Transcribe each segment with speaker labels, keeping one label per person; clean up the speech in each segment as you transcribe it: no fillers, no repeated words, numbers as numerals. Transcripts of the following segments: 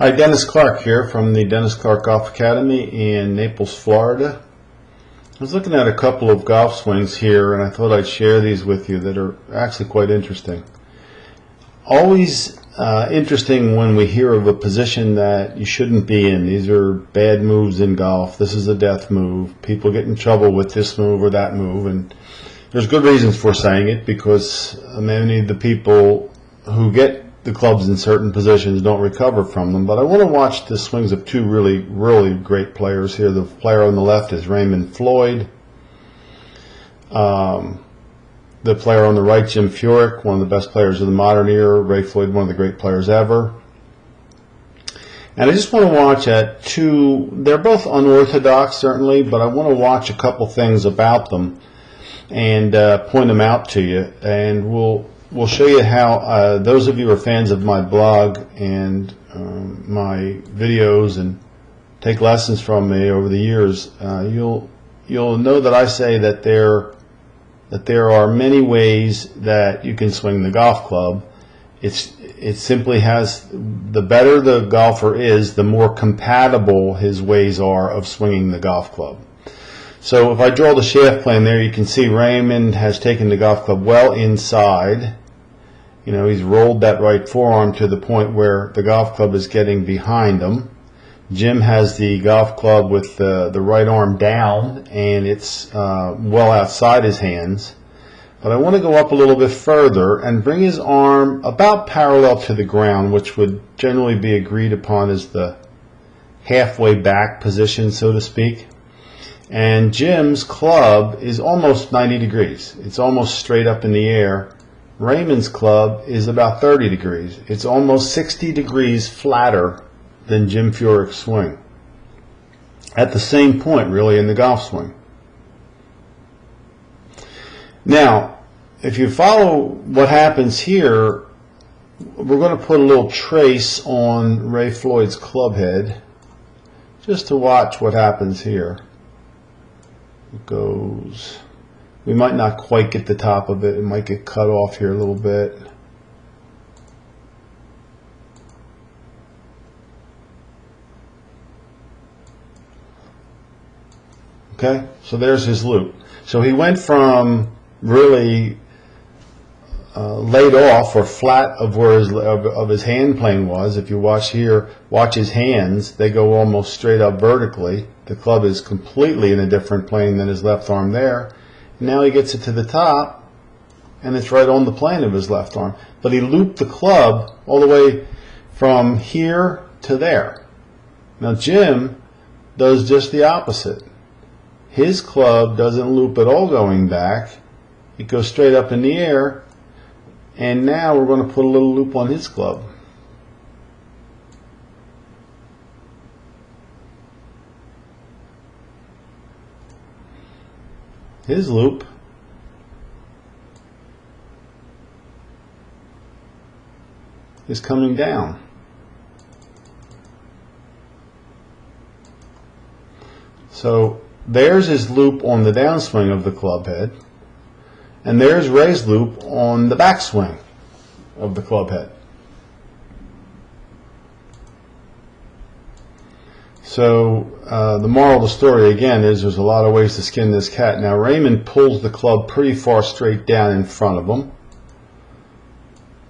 Speaker 1: Hi, Dennis Clark here from the Dennis Clark Golf Academy in Naples, Florida. I was looking at a couple of golf swings here and I thought I'd share these with you that are actually quite interesting. Always interesting when we hear of a position that you shouldn't be in. These are bad moves in golf. This is a death move. People get in trouble with this move or that move, and there's good reasons for saying it because many of the people who get the clubs in certain positions don't recover from them. But I want to watch the swings of two really great players here. The player on the left is Raymond Floyd. The player on the right, Jim Furyk, one of the best players of the modern era. Ray Floyd, one of the great players ever. And I just want to watch at two. They're both unorthodox, certainly, but I want to watch a couple things about them and point them out to you. And we'll show you how those of you who are fans of my blog and my videos and take lessons from me over the years, you'll know that I say that there are many ways that you can swing the golf club. It simply has, the better the golfer is, the more compatible his ways are of swinging the golf club. So if I draw the shaft plane there, you can see Raymond has taken the golf club well inside. You know, he's rolled that right forearm to the point where the golf club is getting behind him. Jim has the golf club with the right arm down, and it's well outside his hands. But I want to go up a little bit further and bring his arm about parallel to the ground, which would generally be agreed upon as the halfway back position, so to speak. And Jim's club is almost 90 degrees. It's almost straight up in the air. Raymond's club is about 30 degrees. It's almost 60 degrees flatter than Jim Furyk's swing at the same point, really, in the golf swing. Now, if you follow what happens here, we're going to put a little trace on Ray Floyd's club head just to watch what happens here. It goes, we might not quite get the top of it. It might get cut off here a little bit. Okay, so there's his loop. So he went from really laid off or flat of where his hand plane was. If you watch here, watch his hands, they go almost straight up vertically. The club is completely in a different plane than his left arm there. Now he gets it to the top, and it's right on the plane of his left arm. But he looped the club all the way from here to there. Now Jim does just the opposite. His club doesn't loop at all going back. It goes straight up in the air, and now we're going to put a little loop on his club. His loop is coming down. So there's his loop on the downswing of the club head, and there's Ray's loop on the backswing of the club head. So the moral of the story again is there's a lot of ways to skin this cat. Now Raymond pulls the club pretty far straight down in front of him.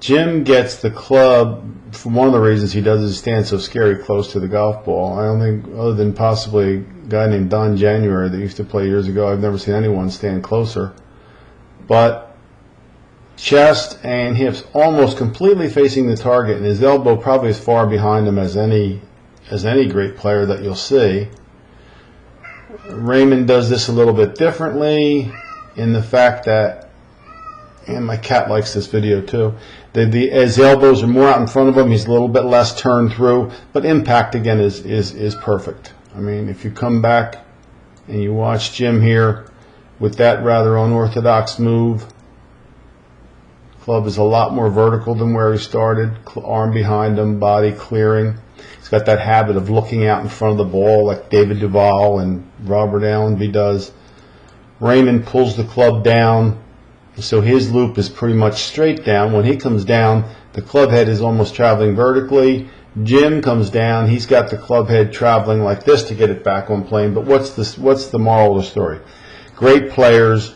Speaker 1: Jim gets the club, for one of the reasons he does is stand so scary close to the golf ball. I don't think, other than possibly a guy named Don January that used to play years ago, I've never seen anyone stand closer. But chest and hips almost completely facing the target, and his elbow probably as far behind him as any great player that you'll see. Raymond does this a little bit differently in the fact that, and my cat likes this video too, his elbows are more out in front of him. He's a little bit less turned through, but impact again is perfect. I mean, if you come back and you watch Jim here with that rather unorthodox move, club is a lot more vertical than where he started. Arm behind him, body clearing. He's got that habit of looking out in front of the ball like David Duval and Robert Allenby does. Raymond pulls the club down, so his loop is pretty much straight down. When he comes down, the club head is almost traveling vertically, Jim comes down. He's got the club head traveling like this to get it back on plane. But what's the moral of the story? Great players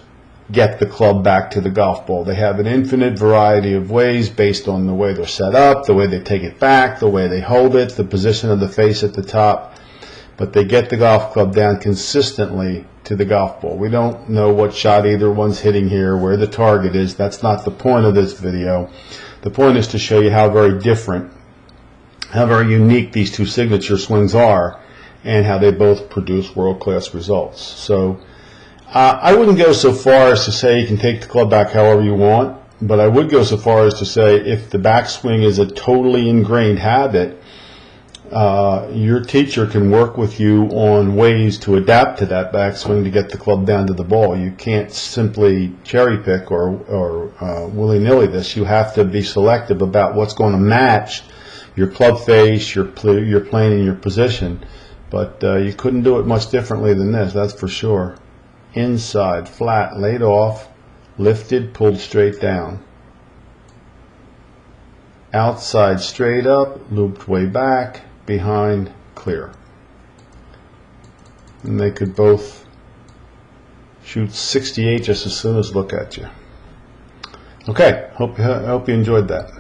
Speaker 1: get the club back to the golf ball. They have an infinite variety of ways based on the way they're set up, the way they take it back, the way they hold it, the position of the face at the top. But they get the golf club down consistently to the golf ball. We don't know what shot either one's hitting here, where the target is. That's not the point of this video. The point is to show you how very different, how very unique these two signature swings are, and how they both produce world-class results. So I wouldn't go so far as to say you can take the club back however you want, but I would go so far as to say if the backswing is a totally ingrained habit, your teacher can work with you on ways to adapt to that backswing to get the club down to the ball. You can't simply cherry pick or willy-nilly this. You have to be selective about what's going to match your club face, your plane, and your position. But you couldn't do it much differently than this, that's for sure. Inside, flat, laid off, lifted, pulled straight down. Outside, straight up, looped way back, behind, clear. And they could both shoot 68 just as soon as look at you. Okay, hope you enjoyed that.